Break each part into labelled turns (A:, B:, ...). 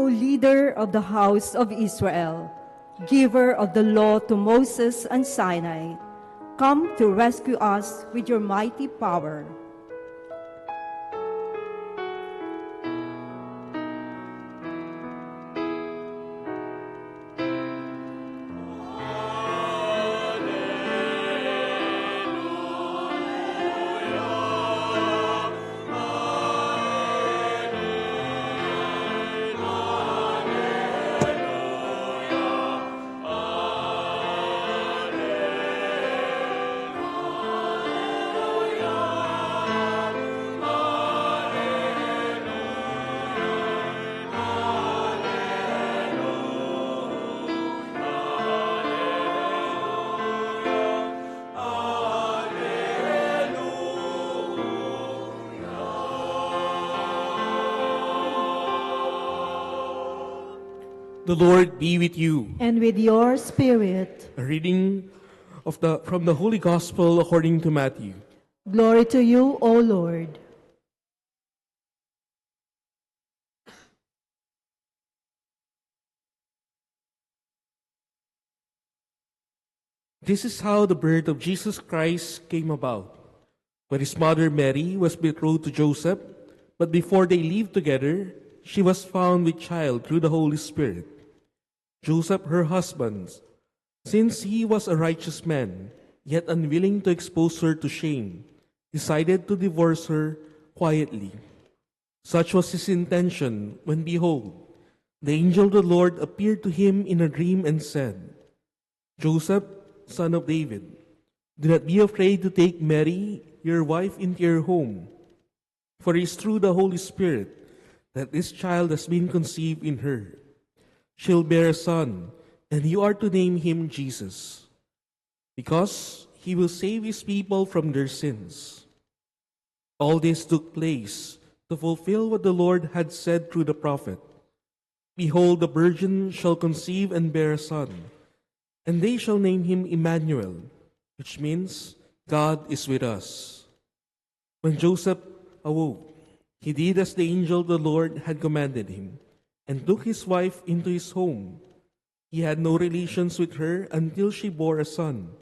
A: leader of the house of Israel, giver of the law to Moses and Sinai, come to rescue us with your mighty power.
B: The Lord be with you.
A: And with your spirit.
B: A reading from the Holy Gospel according to Matthew.
A: Glory to you, O Lord.
B: This is how the birth of Jesus Christ came about. When his mother Mary was betrothed to Joseph, but before they lived together, she was found with child through the Holy Spirit. Joseph, her husband, since he was a righteous man, yet unwilling to expose her to shame, decided to divorce her quietly. Such was his intention when, behold, the angel of the Lord appeared to him in a dream and said, Joseph, son of David, do not be afraid to take Mary, your wife, into your home, for it is through the Holy Spirit that this child has been conceived in her. She'll bear a son, and you are to name him Jesus, because he will save his people from their sins. All this took place to fulfill what the Lord had said through the prophet. Behold, the virgin shall conceive and bear a son, and they shall name him Emmanuel, which means God is with us. When Joseph awoke, he did as the angel of the Lord had commanded him, and took his wife into his home. He had no relations with her until she bore a son,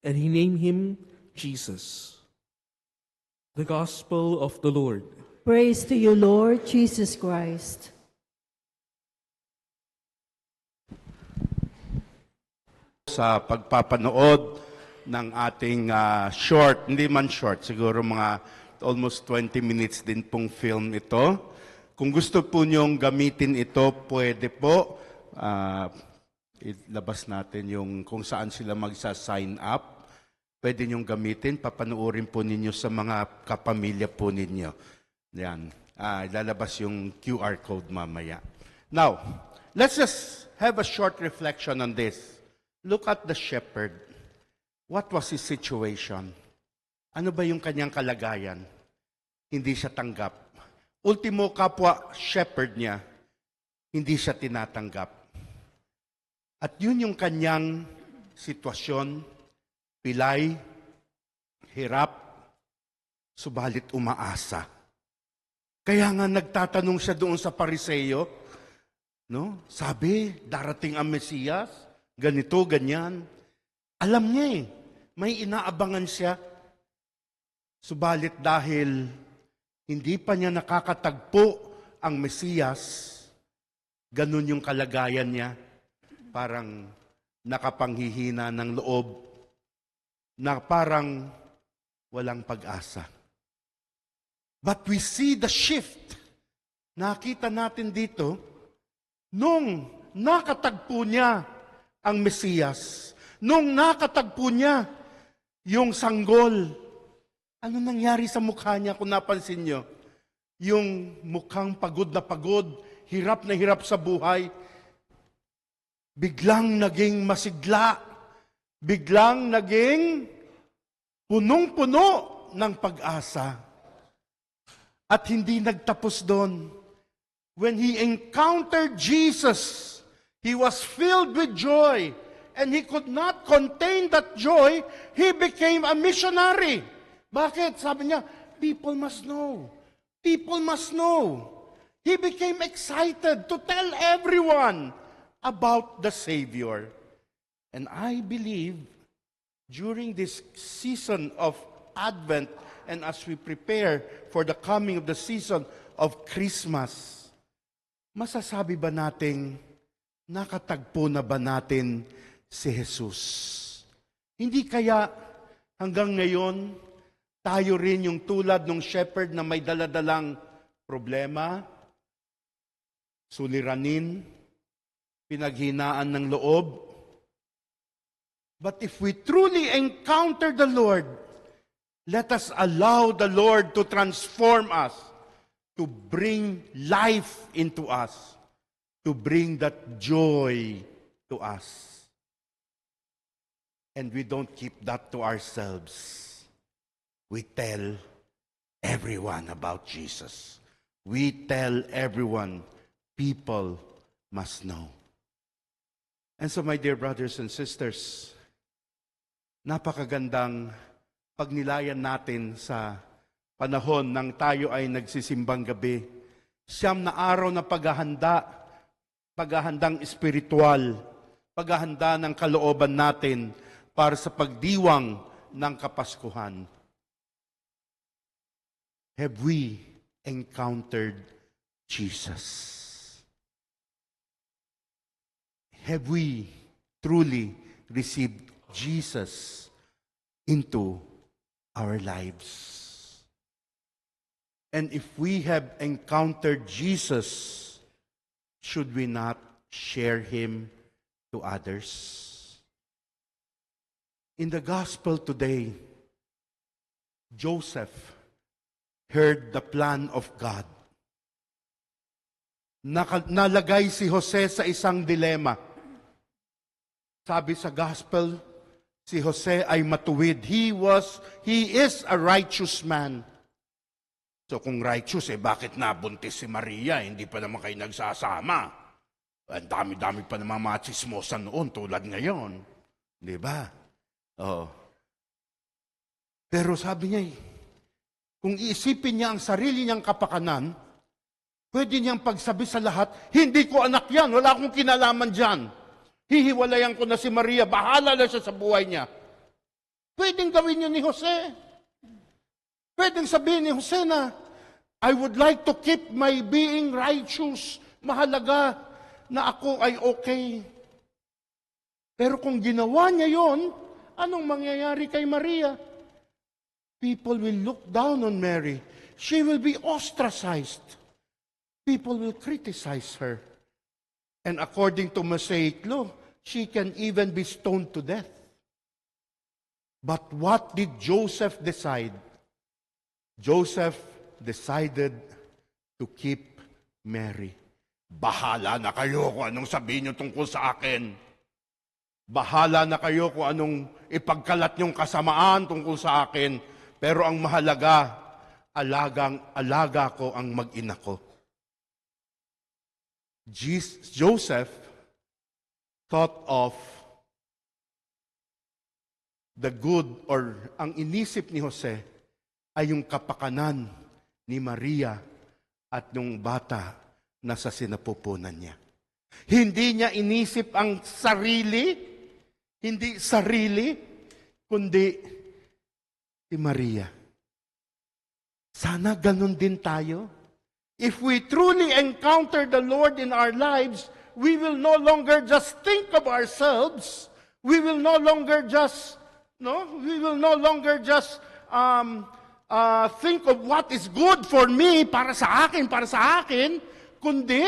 B: and he named him Jesus. The Gospel of the Lord.
A: Praise to you, Lord Jesus Christ.
C: Sa pagpapanood ng ating short, hindi man short, siguro mga almost 20 minutes din pong film ito. Kung gusto po niyong gamitin ito, pwede po. Ilabas natin yung kung saan sila magsa-sign up. Pwede niyong gamitin, papanuorin po ninyo sa mga kapamilya po ninyo. Yan. Ilalabas yung QR code mamaya. Now, let's just have a short reflection on this. Look at the shepherd. What was his situation? Ano ba yung kanyang kalagayan? Hindi siya tanggap. Ultimo kapwa shepherd niya, hindi siya tinatanggap. At yun yung kanyang sitwasyon, pilay, hirap, subalit umaasa. Kaya nga nagtatanong siya doon sa Pariseo, no? Sabi, darating ang Mesiyas, ganito, ganyan. Alam niya may inaabangan siya. Subalit dahil hindi pa niya nakakatagpo ang Mesiyas, ganun yung kalagayan niya, parang nakapanghihina ng loob, na parang walang pag-asa. But we see the shift. Nakita natin dito, nung nakatagpo niya ang Mesiyas, nung nakatagpo niya yung sanggol, ano nangyari sa mukha niya kung napansin niyo? Yung mukhang pagod na pagod, hirap na hirap sa buhay, biglang naging masigla, biglang naging punong-puno ng pag-asa. At hindi nagtapos doon. When he encountered Jesus, he was filled with joy, and he could not contain that joy. He became a missionary. Bakit? Sabi niya, people must know. People must know. He became excited to tell everyone about the Savior. And I believe during this season of Advent and as we prepare for the coming of the season of Christmas, masasabi ba nating nakatagpo na ba natin si Jesus? Hindi kaya hanggang ngayon tayo rin yung tulad ng shepherd na may daladalang problema, suliranin, pinaghinaan ng loob. But if we truly encounter the Lord, let us allow the Lord to transform us, to bring life into us, to bring that joy to us. And we don't keep that to ourselves. We tell everyone about Jesus. We tell everyone, people must know. And so, my dear brothers and sisters, napakagandang pagnilayan natin sa panahon nang tayo ay nagsisimbang gabi. 9 na araw na paghahandang espiritual, paghahanda ng kalooban natin para sa pagdiwang ng Kapaskuhan. Have we encountered Jesus? Have we truly received Jesus into our lives? And if we have encountered Jesus, should we not share Him to others? In the gospel today, Joseph heard the plan of God. Nalagay si Jose sa isang dilema. Sabi sa gospel, si Jose ay matuwid. He is a righteous man. So kung righteous, bakit nabuntis si Maria? Hindi pa naman kayo nagsasama. Ang dami-dami pa naman mga tsismosan noon tulad ngayon. Di ba? Oh. Pero sabi niya, kung iisipin niya ang sarili niyang kapakanan, pwede niyang pagsabi sa lahat, hindi ko anak yan, wala akong kinalaman dyan. Hihiwalayan ko na si Maria, bahala na siya sa buhay niya. Pwedeng gawin yun ni Jose. Pwedeng sabihin ni Jose na, I would like to keep my being righteous. Mahalaga na ako ay okay. Pero kung ginawa niya yon, anong mangyayari kay Maria? People will look down on Mary. She will be ostracized. People will criticize her. And according to Mosaic law, she can even be stoned to death. But what did Joseph decide? Joseph decided to keep Mary. Bahala na kayo kung anong sabihin niyo tungkol sa akin. Bahala na kayo kung anong ipagkalat niyong kasamaan tungkol sa akin. Pero ang mahalaga, alaga ko ang mag-ina ko. Joseph thought of the good, or ang inisip ni Jose ay yung kapakanan ni Maria at nung bata na sa sinapupunan niya. Hindi niya inisip ang sarili, kundi si Maria. Sana ganun din tayo. If we truly encounter the Lord in our lives, we will no longer just think of ourselves. We will no longer just, think of what is good for me, para sa akin, kundi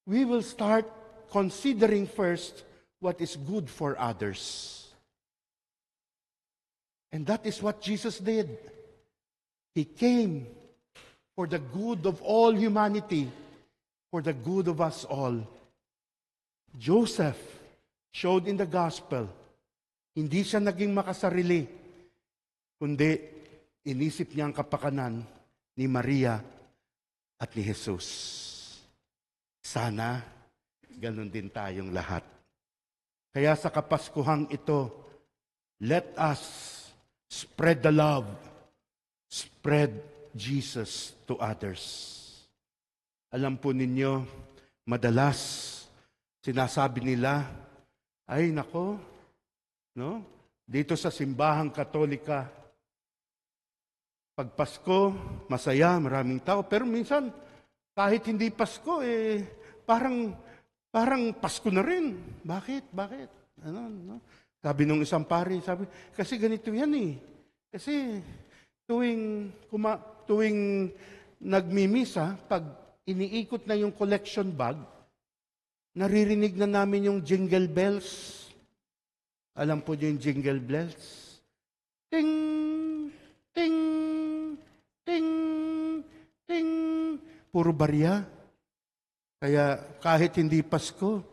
C: we will start considering first what is good for others. And that is what Jesus did. He came for the good of all humanity, for the good of us all. Joseph showed in the gospel, hindi siya naging makasarili, kundi inisip niya ang kapakanan ni Maria at ni Jesus. Sana ganun din tayong lahat. Kaya sa Kapaskuhang ito, let us spread the love, spread Jesus to others. Alam po ninyo, madalas sinasabi nila, ay nako, no? Dito sa simbahang Katolika, pag Pasko, masaya, maraming tao. Pero minsan, kahit hindi Pasko, parang Pasko na rin. Bakit? Ano, no? Sabi nung isang pari, kasi ganito yan eh. Kasi tuwing nagmimisa, pag iniikot na yung collection bag, naririnig na namin yung jingle bells. Alam po niyo yung jingle bells? Ting, ting, ting, ting. Puro barya. Kaya kahit hindi Pasko,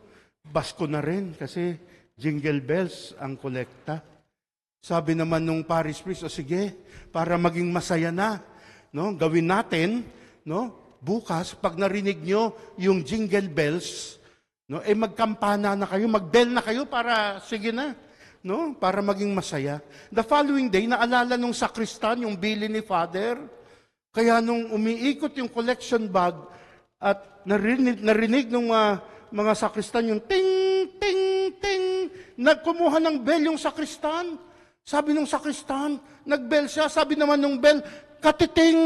C: Basko na rin kasi jingle bells ang kolekta. Sabi naman nung parish priest, sige, para maging masaya na, no, gawin natin, no, bukas, pag narinig nyo yung jingle bells, no, magkampana na kayo, magbell na kayo para, sige na, no, para maging masaya. The following day, naalala nung sakristan, yung bili ni Father, kaya nung umiikot yung collection bag, at narinig ng mga sakristan yung ting, ting, ting, nagkumuha ng bell yung sakristan. Sabi nung sakristan, nagbell siya, sabi naman nung bell, katiting,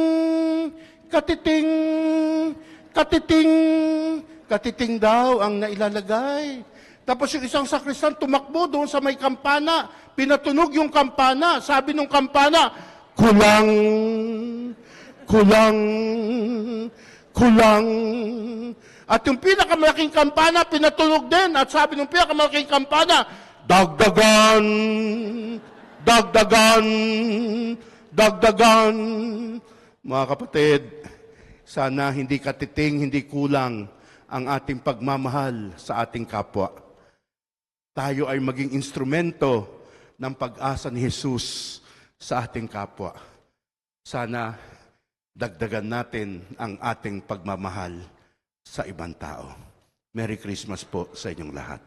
C: katiting, katiting, katiting daw ang nailalagay. Tapos yung isang sakristan tumakbo doon sa may kampana, pinatunog yung kampana, sabi nung kampana, kulang, kulang, kulang. At yung pinakamalaking kampana, pinatunog din, at sabi nung pinakamalaking kampana, dagdagan, dagdagan, dagdagan. Mga kapatid, sana hindi katiting, hindi kulang ang ating pagmamahal sa ating kapwa. Tayo ay maging instrumento ng pag-asa ni Jesus sa ating kapwa. Sana dagdagan natin ang ating pagmamahal sa ibang tao. Merry Christmas po sa inyong lahat.